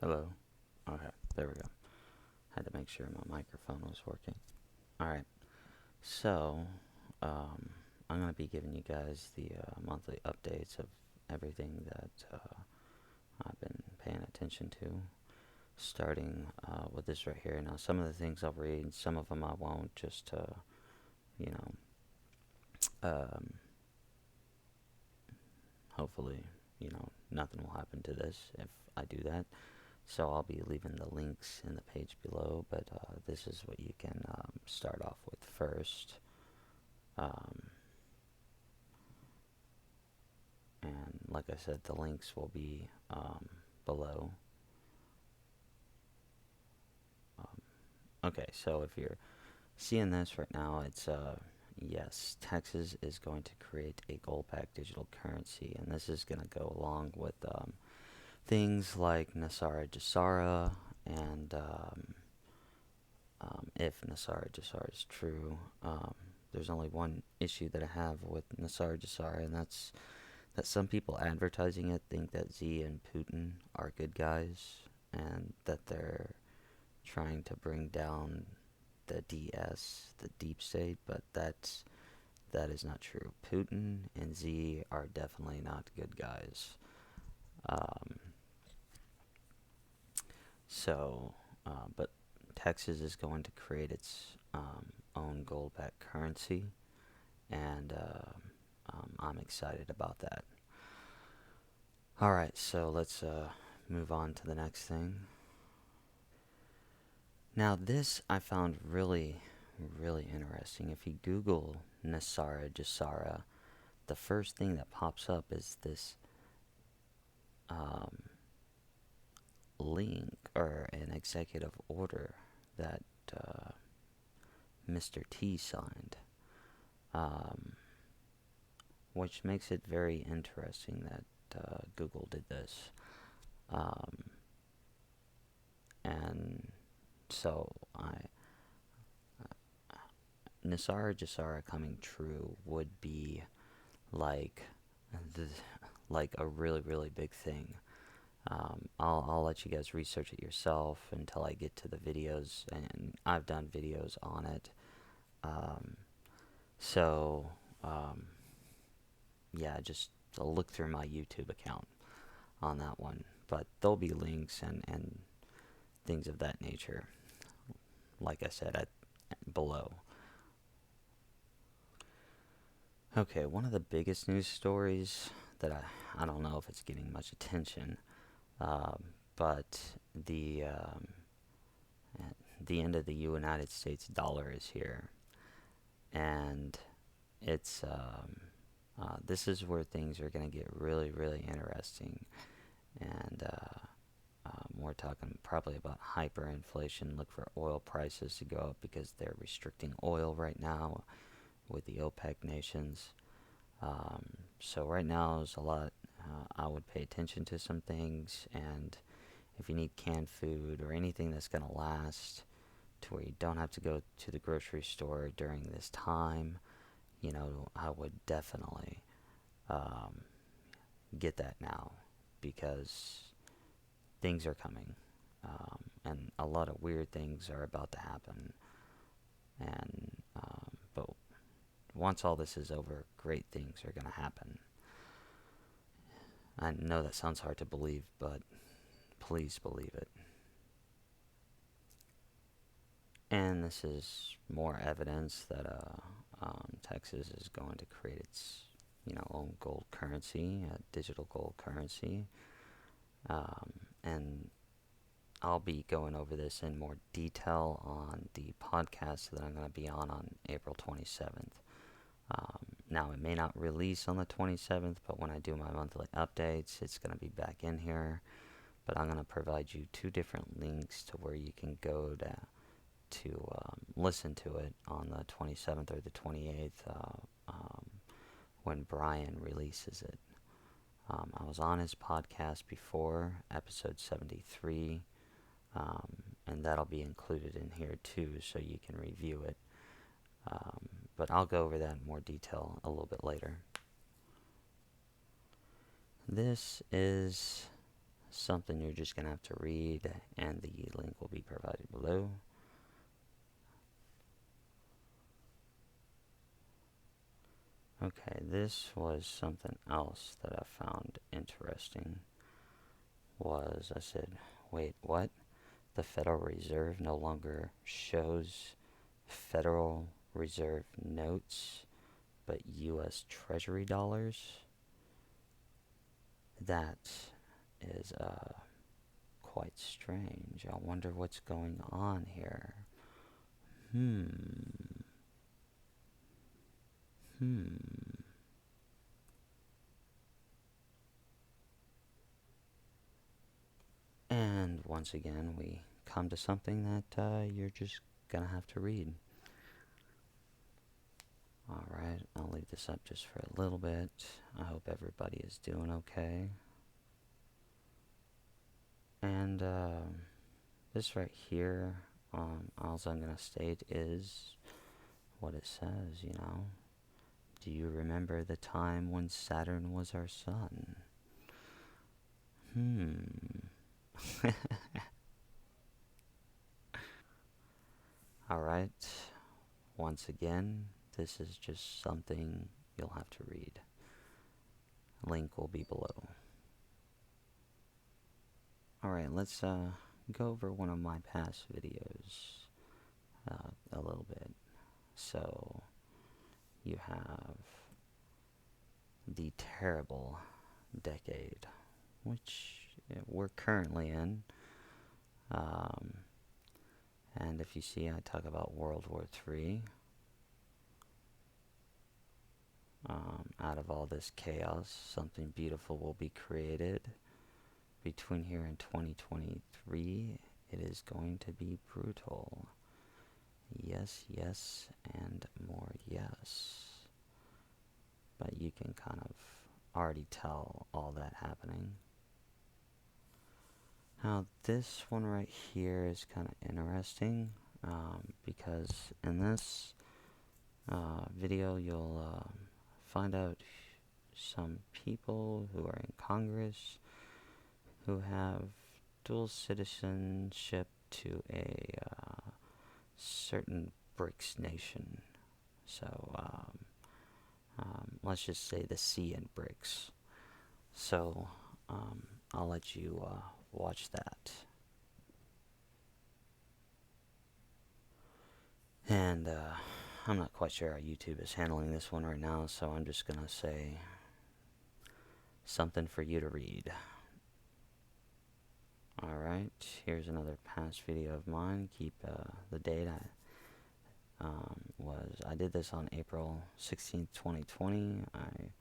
Hello. Okay, there we go. Had to make sure my microphone was working. Alright, so I'm going to be giving you guys the monthly updates of everything that I've been paying attention to, starting with this right here. Now, some of the things I'll read, some of them I won't, just to, you know, um, hopefully, nothing will happen to this if I do that. So I'll be leaving the links in the page below, but this is what you can start off with first. Um, and like I said, the links will be below. Okay, so if you're seeing this right now, it's yes, Texas is going to create a gold-backed digital currency, and this is going to go along with things like Nasara Jasara, and if Nasara Jasara is true, there's only one issue that I have with Nasara Jasara, and that's that some people advertising it think that Z and Putin are good guys, and that they're trying to bring down the DS, the deep state, but that is not true. Putin and Z are definitely not good guys. Um, but Texas is going to create its own gold-backed currency, and I'm excited about that. All right, so let's move on to the next thing. Now, this I found really, really interesting. If you Google Nasara Jasara, the first thing that pops up is this um, link or an executive order that Mr. T signed, um, which makes it very interesting that Google did this. Um, and so Nasara Jasara coming true would be like the, like a really, really big thing. I'll let you guys research it yourself until I get to the videos, and I've done videos on it. Um, so, um, yeah, just look through my YouTube account on that one. But there'll be links and things of that nature, like I said, below. Okay, one of the biggest news stories that I don't know if it's getting much attention, um, but the um, the end of the United States dollar is here, and it's this is where things are going to get really, really interesting, and we're talking probably about hyperinflation. Look for oil prices to go up because they're restricting oil right now with the OPEC nations. So right now there's a lot. I would pay attention to some things, and if you need canned food or anything that's going to last to where you don't have to go to the grocery store during this time, I would definitely um, get that now, because things are coming, and a lot of weird things are about to happen. And but once all this is over, great things are going to happen. I know that sounds hard to believe, but please believe it. And this is more evidence that Texas is going to create its own gold currency, a digital gold currency. And I'll be going over this in more detail on the podcast that I'm going to be on April 27th. Now, it may not release on the 27th, but when I do my monthly updates, it's going to be back in here. But I'm going to provide you two different links to where you can go to listen to it on the 27th or the 28th when Brian releases it. I was on his podcast before, episode 73, and that'll be included in here too, so you can review it. But I'll go over that in more detail a little bit later. This is something you're just going to have to read, and the link will be provided below. Okay, this was something else that I found interesting. I said, wait, what? The Federal Reserve no longer shows Federal Reserve notes, but U.S. Treasury dollars? That is quite strange. I wonder what's going on here. Hmm. Hmm. And once again, we come to something that you're just gonna have to read. Alright, I'll leave this up just for a little bit. I hope everybody is doing okay. And this right here, all I'm gonna state is what it says, you know. Do you remember the time when Saturn was our sun? Alright, once again, this is just something you'll have to read. Link will be below. Alright, let's go over one of my past videos a little bit. So, you have the terrible decade, which we're currently in. And if you see, I talk about World War III. Out of all this chaos, something beautiful will be created. Between here and 2023, it is going to be brutal. Yes, yes, and more yes. But you can kind of already tell all that happening. Now, this one right here is kind of interesting because in this video, you'll find out some people who are in Congress who have dual citizenship to a certain BRICS nation. So let's just say the C in BRICS. So I'll let you watch that. And I'm not quite sure how YouTube is handling this one right now, so I'm just going to say something for you to read. Alright, here's another past video of mine. Keep the date. I did this on April 16th, 2020. I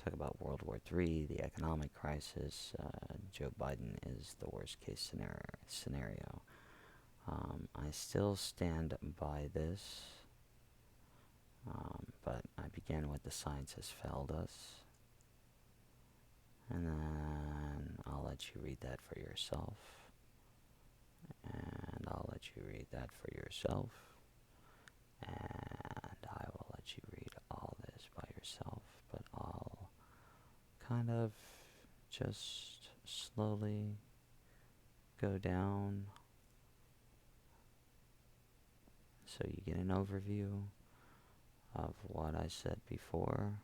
talk about World War III, the economic crisis. Joe Biden is the worst case scenario. I still stand by this, but I began with the science has failed us. And then I'll let you read that for yourself. And I'll let you read that for yourself. And I will let you read all this by yourself. But I'll kind of just slowly go down so you get an overview of what I said before.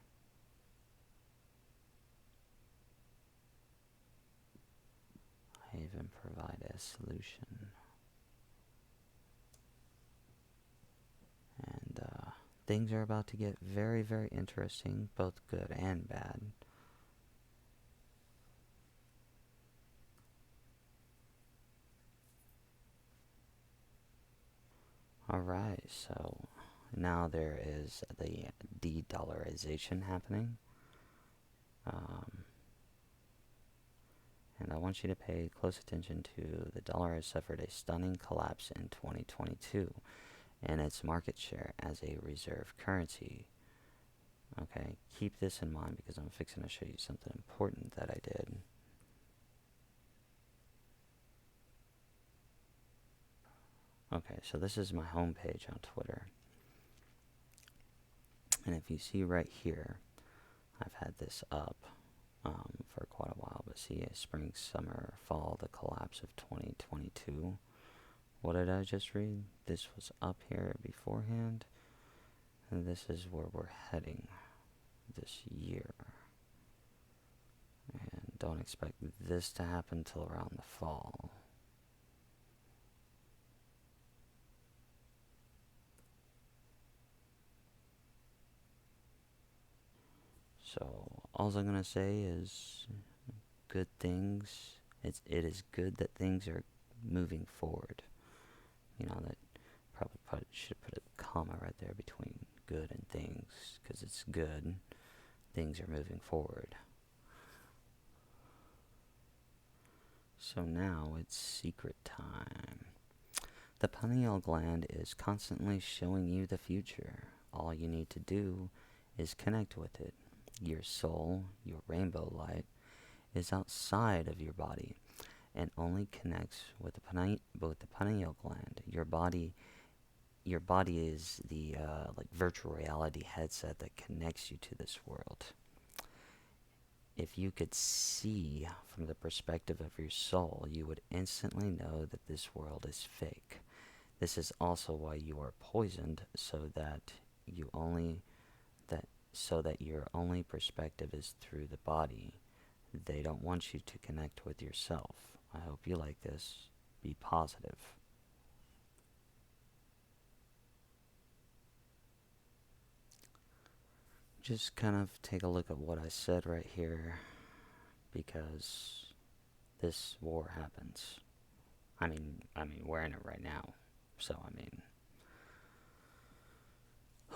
I even provide a solution. And things are about to get very, very interesting, both good and bad. Alright, so now there is the de-dollarization happening. And I want you to pay close attention to the dollar has suffered a stunning collapse in 2022 in its market share as a reserve currency. Okay, keep this in mind because I'm fixing to show you something important that I did. Okay, so this is my home page on Twitter. And if you see right here, I've had this up for quite a while, but see a spring, summer, fall, the collapse of 2022. What did I just read? This was up here beforehand, and this is where we're heading this year. And don't expect this to happen till around the fall. So all I'm gonna say is good things. It is good that things are moving forward. That probably should put a comma right there between good and things, because it's good. Things are moving forward. So now it's secret time. The pineal gland is constantly showing you the future. All you need to do is connect with it. Your soul, your rainbow light, is outside of your body and only connects with the pineal gland. Your body is the virtual reality headset that connects you to this world. If you could see from the perspective of your soul, you would instantly know that this world is fake. This is also why you are poisoned, so that your only perspective is through the body. They don't want you to connect with yourself. I hope you like this. Be positive. Just kind of take a look at what I said right here, because this war happens. We're in it right now. So,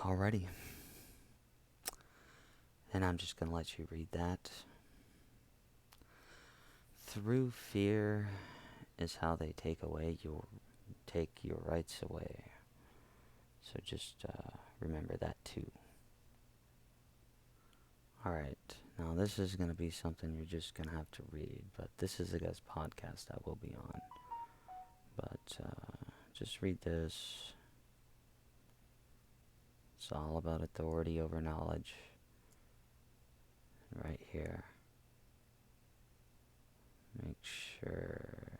alrighty. And I'm just going to let you read that. Through fear is how they take your rights away. So just remember that too. Alright, now this is going to be something you're just going to have to read, but this is a guy's podcast I will be on. But just read this. It's all about authority over knowledge. Right here. Make sure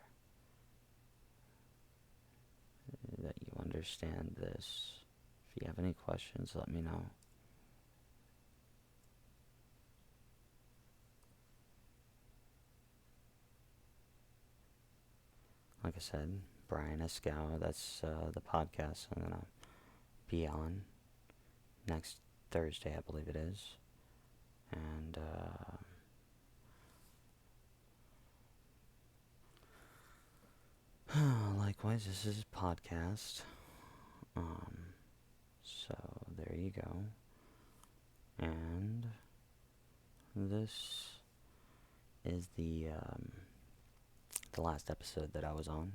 that you understand this. If you have any questions, let me know. Like I said, Brian Escow, that's the podcast I'm going to be on next Thursday, I believe it is. And likewise, this is a podcast. So there you go. And this is the last episode that I was on,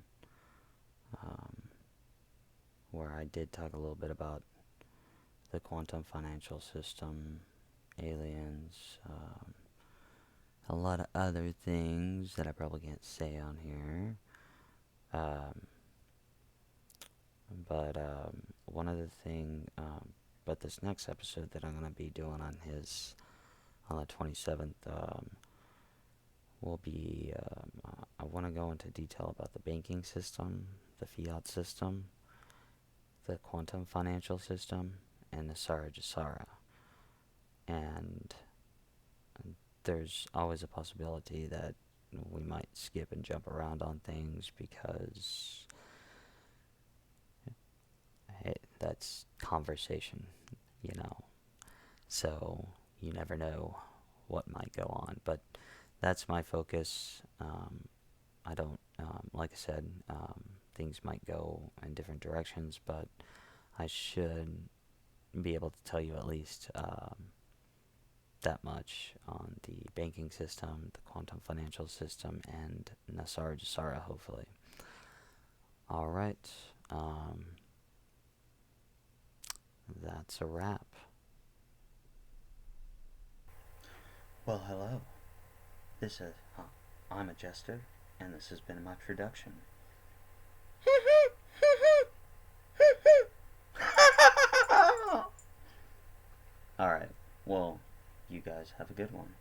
where I did talk a little bit about the quantum financial system, aliens, a lot of other things that I probably can't say on here. But one other thing, but this next episode that I'm going to be doing on the 27th, will be, I want to go into detail about the banking system, the fiat system, the quantum financial system, and the Sarajasara. And there's always a possibility that we might skip and jump around on things, because that's conversation, So you never know what might go on. But that's my focus. I don't, like I said, things might go in different directions, but I should be able to tell you at least that much on the banking system, the quantum financial system, and Nasara Jasara, hopefully. Alright, that's a wrap. Well, hello. I'm a jester, and this has been my production. Alright, well, you guys have a good one.